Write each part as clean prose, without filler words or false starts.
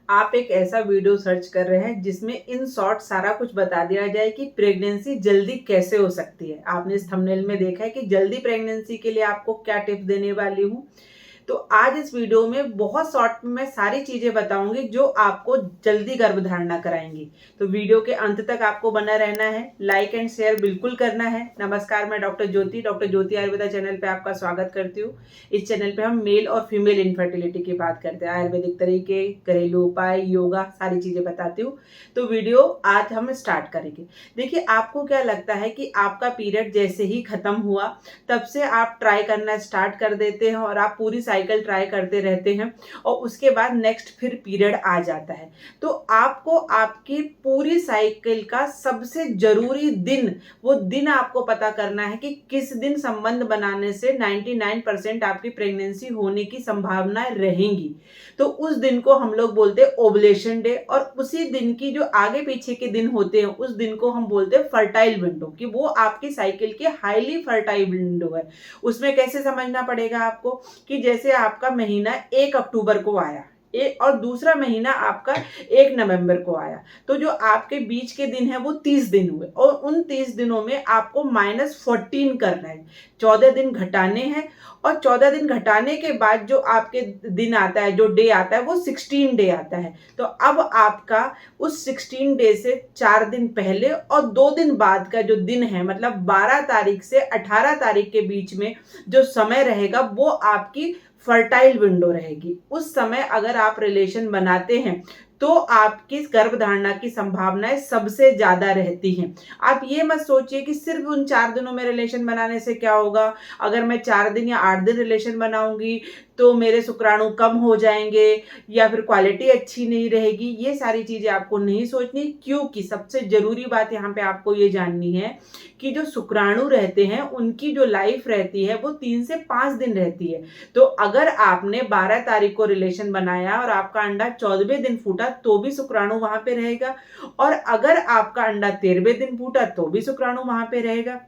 आप एक ऐसा वीडियो सर्च कर रहे हैं जिसमें इन शॉर्ट सारा कुछ बता दिया जाए कि प्रेगनेंसी जल्दी कैसे हो सकती है। आपने इस थंबनेल में देखा है कि जल्दी प्रेगनेंसी के लिए आपको क्या टिप्स देने वाली हूँ। तो आज इस वीडियो में बहुत शॉर्ट में मैं सारी चीजें बताऊंगी जो आपको जल्दी गर्भधारणा कराएंगी। तो वीडियो के अंत तक आपको बना रहना है, लाइक एंड शेयर बिल्कुल करना है। नमस्कार, मैं डॉक्टर ज्योति आयुर्वेदा चैनल पे आपका स्वागत करती हूँ। इस चैनल पे हम मेल और फीमेल इनफर्टिलिटी की बात करते हैं, आयुर्वेदिक तरीके, घरेलू उपाय, योगा, सारी चीजें बताती हूँ। तो वीडियो आज हम स्टार्ट करेंगे। देखिए, आपको क्या लगता है कि आपका पीरियड जैसे ही खत्म हुआ तब से आप ट्राई करना स्टार्ट कर देते हैं और आप पूरी साइकिल ट्राई करते रहते हैं और उसके बाद नेक्स्ट फिर पीरियड आ जाता है। तो आपको आपकी पूरी साइकिल का सबसे जरूरी दिन, वो दिन आपको पता करना है कि किस दिन संबंध बनाने से 99% आपकी प्रेगनेंसी होने की संभावना रहेंगी। तो उस दिन को हम लोग बोलते हैं ओवुलेशन डे, और उसी दिन की जो आगे पीछे के दिन होते हैं उस दिन को हम बोलते हैं फर्टाइल विंडो, कि वो आपकी साइकिल की हाईली फर्टाइल विंडो है। उसमें कैसे समझना पड़ेगा आपको कि जैसे आपका महीना 1 अक्टूबर को आया और दूसरा महीना आपका 1 नवंबर को आया, तो जो आपके बीच के दिन है वो 30 दिन हुए और उन 30 दिनों में आपको -14 करना है, 14 दिन घटाने हैं। और 14 दिन घटाने के बाद जो आपके दिन आता है, जो डे आता है, वो 16 डे आता है। तो अब आपका उस 16 डे से 4 दिन पहले और 2 दिन बाद का जो दिन है, मतलब 12 तारीख से 18 तारीख के बीच में जो समय रहेगा वो आपकी फर्टाइल विंडो रहेगी। उस समय अगर आप रिलेशन बनाते हैं तो आपकी गर्भधारणा की संभावनाएं सबसे ज्यादा रहती हैं। आप ये मत सोचिए कि सिर्फ उन 4 दिनों में रिलेशन बनाने से क्या होगा, अगर मैं 4 दिन या 8 दिन रिलेशन बनाऊंगी तो मेरे शुक्राणु कम हो जाएंगे या फिर क्वालिटी अच्छी नहीं रहेगी। ये सारी चीजें आपको नहीं सोचनी, क्योंकि सबसे जरूरी बात यहाँ पे आपको ये जाननी है कि जो शुक्राणु रहते हैं उनकी जो लाइफ रहती है वो 3 से 5 दिन रहती है। तो अगर आपने 12 तारीख को रिलेशन बनाया और आपका अंडा 14वें दिन फूटा तो भी शुक्राणु वहां पे रहेगा, और अगर आपका अंडा 13वें दिन फूटा तो भी शुक्राणु वहां पे रहेगा।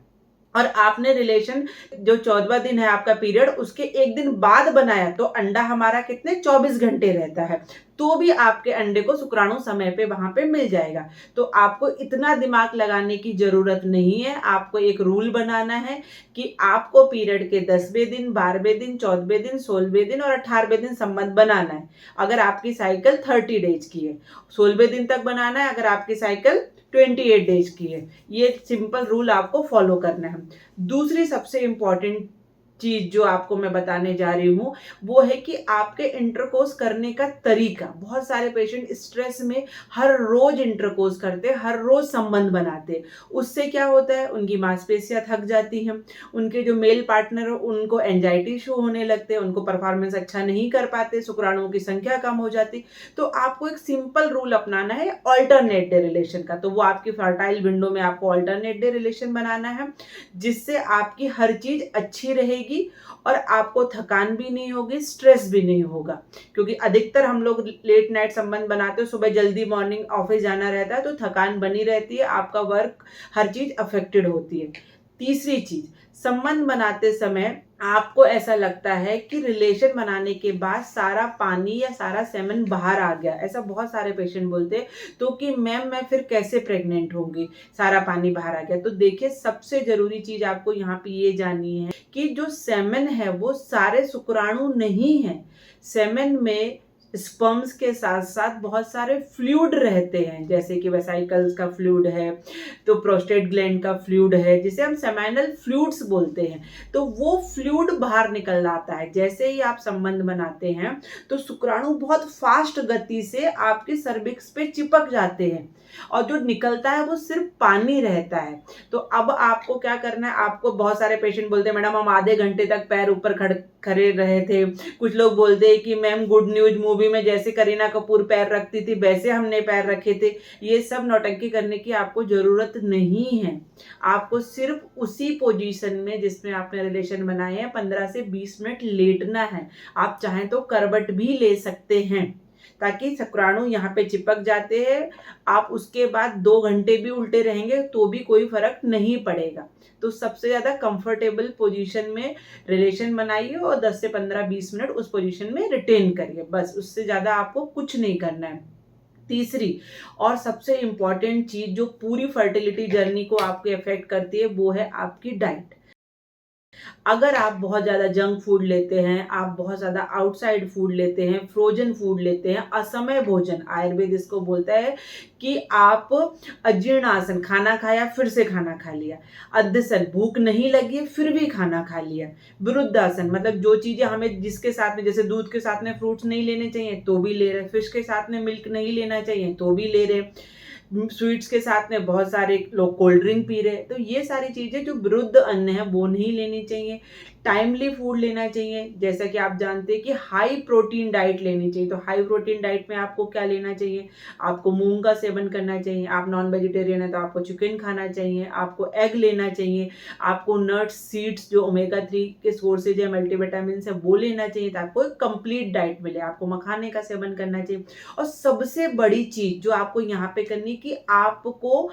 और आपने रिलेशन जो 14वां दिन है आपका पीरियड, उसके एक दिन बाद बनाया तो अंडा हमारा कितने 24 घंटे रहता है, तो भी आपके अंडे को शुक्राणु समय पे वहां पे मिल जाएगा। तो आपको इतना दिमाग लगाने की जरूरत नहीं है। आपको एक रूल बनाना है कि आपको पीरियड के 10वें दिन, 12वें दिन, 14वें दिन, 16वें दिन और 18वें दिन संबंध बनाना है अगर आपकी साइकिल 30 डेज की है। 16वें दिन तक बनाना है अगर आपकी साइकिल 28 डेज की है। ये सिंपल रूल आपको फॉलो करना है। दूसरी सबसे इंपॉर्टेंट चीज जो आपको मैं बताने जा रही हूँ वो है कि आपके इंटरकोर्स करने का तरीका। बहुत सारे पेशेंट स्ट्रेस में हर रोज इंटरकोर्स करते, हर रोज संबंध बनाते। उससे क्या होता है, उनकी मांसपेशियां थक जाती हैं, उनके जो मेल पार्टनर उनको एंजाइटी इशू होने लगते हैं, उनको परफॉर्मेंस अच्छा नहीं कर पाते, शुक्राणुओं की संख्या कम हो जाती। तो आपको एक सिंपल रूल अपनाना है ऑल्टरनेट डे रिलेशन का। तो वो आपकी फर्टाइल विंडो में आपको ऑल्टरनेट डे रिलेशन बनाना है, जिससे आपकी हर चीज अच्छी रहेगी और आपको थकान भी नहीं होगी, स्ट्रेस भी नहीं होगा। क्योंकि अधिकतर हम लोग लेट नाइट संबंध बनाते हैं, सुबह जल्दी मॉर्निंग ऑफिस जाना रहता है, तो थकान बनी रहती है, आपका वर्क हर चीज अफेक्टेड होती है। तीसरी चीज, संबंध बनाते समय आपको ऐसा लगता है कि रिलेशन बनाने के बाद सारा पानी या सारा सेमन बाहर आ गया, ऐसा बहुत सारे पेशेंट बोलते हैं। तो कि मैम मैं फिर कैसे प्रेग्नेंट होंगी, सारा पानी बाहर आ गया। तो देखिए, सबसे जरूरी चीज आपको यहाँ पे ये जाननी है कि जो सेमन है वो सारे शुक्राणु नहीं है। सेमन में स्पर्म्स के साथ साथ बहुत सारे फ्लूइड रहते हैं, जैसे कि वेसाइकल्स का फ्लूइड है, तो प्रोस्टेट ग्लैंड का फ्लूइड है, जिसे हम सेमाइनल फ्लूइड्स बोलते हैं। तो वो फ्लूइड बाहर निकल आता है। जैसे ही आप संबंध बनाते हैं तो शुक्राणु बहुत फास्ट गति से आपके सर्विक्स पे चिपक जाते हैं और जो निकलता है वो सिर्फ पानी रहता है। तो अब आपको क्या करना है, आपको बहुत सारे पेशेंट बोलते हैं मैडम हम आधे घंटे तक पैर ऊपर खड़े रहे थे। कुछ लोग बोलते हैं कि मैम गुड न्यूज मूवी में जैसे करीना कपूर पैर रखती थी वैसे हमने पैर रखे थे। ये सब नौटंकी करने की आपको जरूरत नहीं है। आपको सिर्फ उसी पोजीशन में जिसमें आपने रिलेशन बनाए हैं 15 से 20 मिनट लेटना है। आप चाहें तो करवट भी ले सकते हैं। ताकि शुक्राणु यहाँ पे चिपक जाते हैं। आप उसके बाद 2 घंटे भी उल्टे रहेंगे तो भी कोई फ़र्क नहीं पड़ेगा। तो सबसे ज़्यादा कंफर्टेबल पोजीशन में रिलेशन बनाइए और 10 से 15-20 मिनट उस पोजीशन में रिटेन करिए, बस उससे ज़्यादा आपको कुछ नहीं करना है। तीसरी और सबसे इम्पॉर्टेंट चीज़ जो पूरी फर्टिलिटी जर्नी को आपको अफेक्ट करती है वो है आपकी डाइट। अगर आप बहुत ज़्यादा जंक फूड लेते हैं, आप बहुत ज़्यादा आउटसाइड फूड लेते हैं, फ्रोजन फूड लेते हैं, असमय भोजन आयुर्वेद इसको बोलता है कि आप अजीर्ण आसन, खाना खाया फिर से खाना खा लिया, अध्यसन भूख नहीं लगी फिर भी खाना खा लिया, विरुद्धासन मतलब जो चीज़ें हमें जिसके साथ में जैसे दूध के साथ में फ्रूट्स नहीं लेने चाहिए तो भी ले रहे, फिश के साथ में मिल्क नहीं लेना चाहिए तो भी ले रहे, स्वीट्स के साथ में बहुत सारे लोग कोल्ड ड्रिंक पी रहे हैं। तो ये सारी चीज़ें जो विरुद्ध अन्न है वो नहीं लेनी चाहिए। टाइमली फूड लेना चाहिए, जैसा कि आप जानते हैं कि हाई प्रोटीन डाइट लेनी चाहिए। तो हाई प्रोटीन डाइट में आपको क्या लेना चाहिए, आपको मूंग का सेवन करना चाहिए, आप नॉन वेजिटेरियन है तो आपको चिकन खाना चाहिए, आपको एग लेना चाहिए, आपको नट्स सीड्स जो ओमेगा 3 के सोर्सेज है मल्टीविटामिन है वो लेना चाहिए ताकि आपको एक कंप्लीट डाइट मिले, आपको मखाने का सेवन करना चाहिए। और सबसे बड़ी चीज़ जो आपको यहाँ पे करनी कि आपको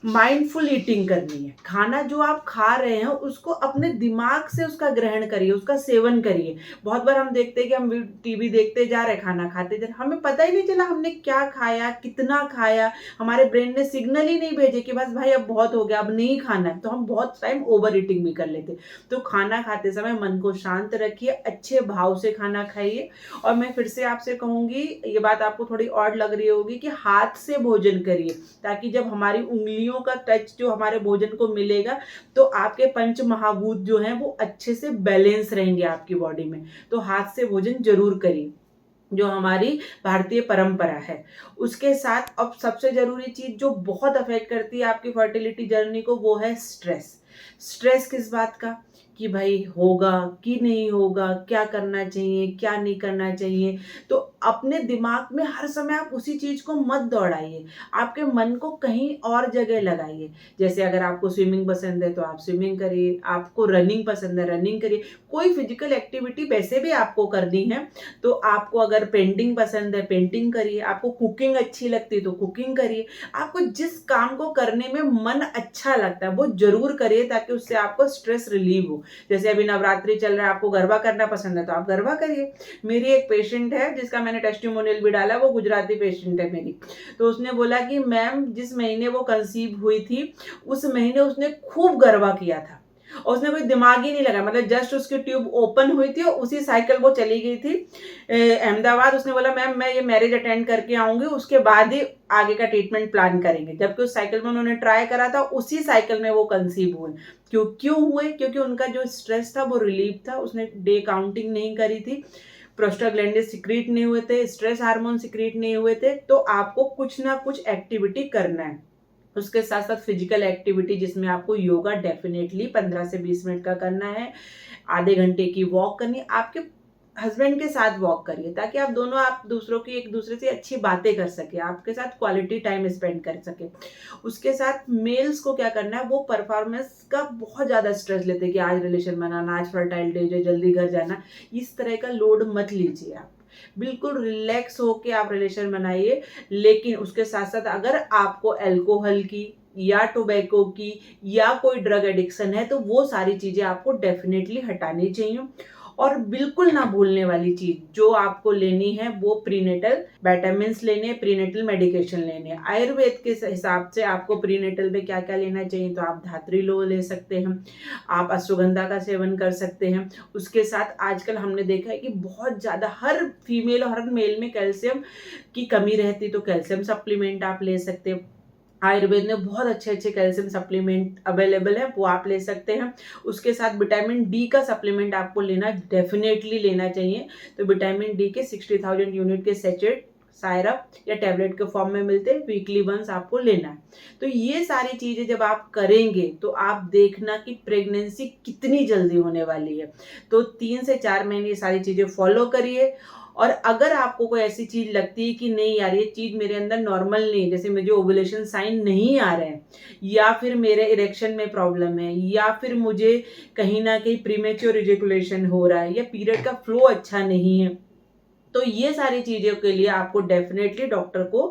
माइंडफुल ईटिंग करनी है। खाना जो आप खा रहे हैं उसको अपने दिमाग से उसका ग्रहण करिए, उसका सेवन करिए। बहुत बार हम देखते हैं कि हम टीवी देखते जा रहे हैं, खाना खाते जा रहे हैं, हमें पता ही नहीं चला हमने क्या खाया, कितना खाया, हमारे ब्रेन ने सिग्नल ही नहीं भेजे कि बस भाई अब बहुत हो गया, अब नहीं खाना है। तो हम बहुत टाइम ओवर ईटिंग भी कर लेते। तो खाना खाते समय मन को शांत रखिए, अच्छे भाव से खाना खाइए। और मैं फिर से आपसे कहूँगी, ये बात आपको थोड़ी ऑड लग रही होगी कि हाथ से भोजन करिए, ताकि जब हमारी उंगलियों का टच जो हमारे भोजन को मिलेगा तो आपके पंच महाभूत जो हैं वो अच्छे से बैलेंस रहेंगे आपकी बॉडी में। तो हाथ से भोजन जरूर करिए, जो हमारी भारतीय परंपरा है। उसके साथ अब सबसे जरूरी चीज जो बहुत अफेक्ट करती है आपकी फर्टिलिटी जर्नी को वो है स्ट्रेस। स्ट्रेस किस बात का कि भाई होगा कि नहीं होगा, क्या करना चाहिए क्या नहीं करना चाहिए। तो अपने दिमाग में हर समय आप उसी चीज को मत दौड़ाइए, आपके मन को कहीं और जगह लगाइए। जैसे अगर आपको स्विमिंग पसंद है तो आप स्विमिंग करिए, आपको रनिंग पसंद है रनिंग करिए, कोई फिजिकल एक्टिविटी वैसे भी आपको करनी है तो आपको अगर पेंटिंग पसंद है पेंटिंग करिए, आपको कुकिंग अच्छी लगती है तो कुकिंग करिए। आपको जिस काम को करने में मन अच्छा लगता है वो जरूर करिए ताकि उससे आपको स्ट्रेस रिलीव हो। जैसे अभी नवरात्रि चल रहा है, आपको गरबा करना पसंद है तो आप गरबा करिए। मेरी एक पेशेंट है जिसका मैंने टेस्टिमोनियल भी डाला, वो गुजराती पेशेंट है मेरी। तो उसने बोला कि मैम जिस महीने वो कंसीव हुई थी उस महीने उसने खूब गरबा किया था और उसने कोई दिमाग ही नहीं लगा, मतलब जस्ट उसकी ट्यूब ओपन हुई थी और उसी साइकिल वो चली गई थी अहमदाबाद। उसने बोला मैम मैं ये मैरिज अटेंड करके आऊंगी उसके बाद ही आगे का ट्रीटमेंट प्लान करेंगे, जबकि उस साइकिल में उन्होंने ट्राई करा था, उसी साइकिल में वो कंसीव हुए। क्यों हुए, क्योंकि उनका जो स्ट्रेस था वो रिलीफ था, उसने डे काउंटिंग नहीं करी थी, प्रोस्टाग्लैंडिन सिक्रीट नहीं हुए थे, स्ट्रेस हार्मोन सिक्रीट नहीं हुए थे। तो आपको कुछ ना कुछ एक्टिविटी करना है। उसके साथ साथ फिजिकल एक्टिविटी जिसमें आपको योगा डेफिनेटली 15 से 20 मिनट का करना है, आधे घंटे की वॉक करनी है। आपके हस्बैंड के साथ वॉक करिए ताकि आप दोनों आप दूसरों की एक दूसरे से अच्छी बातें कर सके, आपके साथ क्वालिटी टाइम स्पेंड कर सके। उसके साथ मेल्स को क्या करना है, वो परफॉर्मेंस का बहुत ज़्यादा स्ट्रेस लेते हैं कि आज रिलेशन बनाना, आज फर्टाइल डे जो जल्दी घर जाना, इस तरह का लोड मत लीजिए। आप बिल्कुल रिलैक्स होके आप रिलेशन बनाइए। लेकिन उसके साथ साथ अगर आपको अल्कोहल की या टोबैको की या कोई ड्रग एडिक्शन है तो वो सारी चीज़ें आपको डेफिनेटली हटानी चाहिए। और बिल्कुल ना भूलने वाली चीज जो आपको लेनी है वो प्रीनेटल विटामिन्स लेने, प्रीनेटल मेडिकेशन लेने। आयुर्वेद के हिसाब से आपको प्रीनेटल में क्या क्या लेना चाहिए, तो आप धात्री लो ले सकते हैं, आप अश्वगंधा का सेवन कर सकते हैं। उसके साथ आजकल हमने देखा है कि बहुत ज़्यादा हर फीमेल और हर मेल में कैल्शियम की कमी रहती, तो कैल्शियम सप्लीमेंट आप ले सकते हैं। आयुर्वेद में बहुत अच्छे अच्छे कैल्शियम सप्लीमेंट अवेलेबल है, वो आप ले सकते हैं। उसके साथ विटामिन डी का सप्लीमेंट आपको लेना डेफिनेटली लेना चाहिए। तो विटामिन डी के 60,000 यूनिट के सेचेट सायरप या टैबलेट के फॉर्म में मिलते हैं, वीकली वंस आपको लेना है। तो ये सारी चीज़ें जब आप करेंगे तो आप देखना कि प्रेगनेंसी कितनी जल्दी होने वाली है। तो 3 से 4 महीने ये सारी चीज़ें फॉलो करिए। और अगर आपको कोई ऐसी चीज़ लगती है कि नहीं यार ये चीज़ मेरे अंदर नॉर्मल नहीं, जैसे मुझे ओवुलेशन साइन नहीं आ रहे हैं, या फिर मेरे इरेक्शन में प्रॉब्लम है, या फिर मुझे कहीं ना कहीं प्रीमेच्योर इजैकुलेशन हो रहा है, या पीरियड का फ्लो अच्छा नहीं है, तो ये सारी चीज़ों के लिए आपको डेफिनेटली डॉक्टर को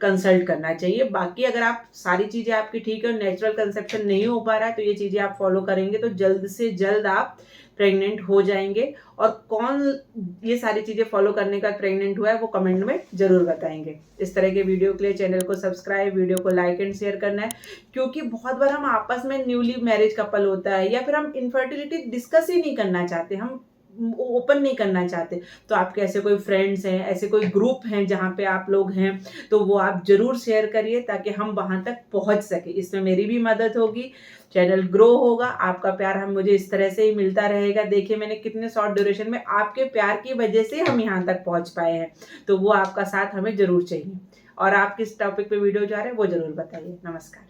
कंसल्ट करना चाहिए। बाकी अगर आप सारी चीज़ें आपकी ठीक है और नेचुरल कंसेप्शन नहीं हो पा रहा है तो ये चीज़ें आप फॉलो करेंगे तो जल्द से जल्द आप प्रेग्नेंट हो जाएंगे। और कौन ये सारी चीज़ें फॉलो करने का प्रेग्नेंट हुआ है वो कमेंट में ज़रूर बताएंगे। इस तरह के वीडियो के लिए चैनल को सब्सक्राइब, वीडियो को लाइक एंड शेयर करना है, क्योंकि बहुत बार हम आपस में न्यूली मैरिज कपल होता है या फिर हम इनफर्टिलिटी डिस्कस ही नहीं करना चाहते, हम ओपन नहीं करना चाहते, तो आपके ऐसे कोई फ्रेंड्स हैं, ऐसे कोई ग्रुप हैं जहाँ पे आप लोग हैं, तो वो आप जरूर शेयर करिए ताकि हम वहाँ तक पहुँच सके। इसमें मेरी भी मदद होगी, चैनल ग्रो होगा, आपका प्यार हम मुझे इस तरह से ही मिलता रहेगा। देखिए मैंने कितने शॉर्ट ड्यूरेशन में आपके प्यार की वजह से हम यहाँ तक पहुँच पाए हैं, तो वो आपका साथ हमें जरूर चाहिए। और आप किस टॉपिक पे वीडियो जा रहे हैं वो जरूर बताइए। नमस्कार।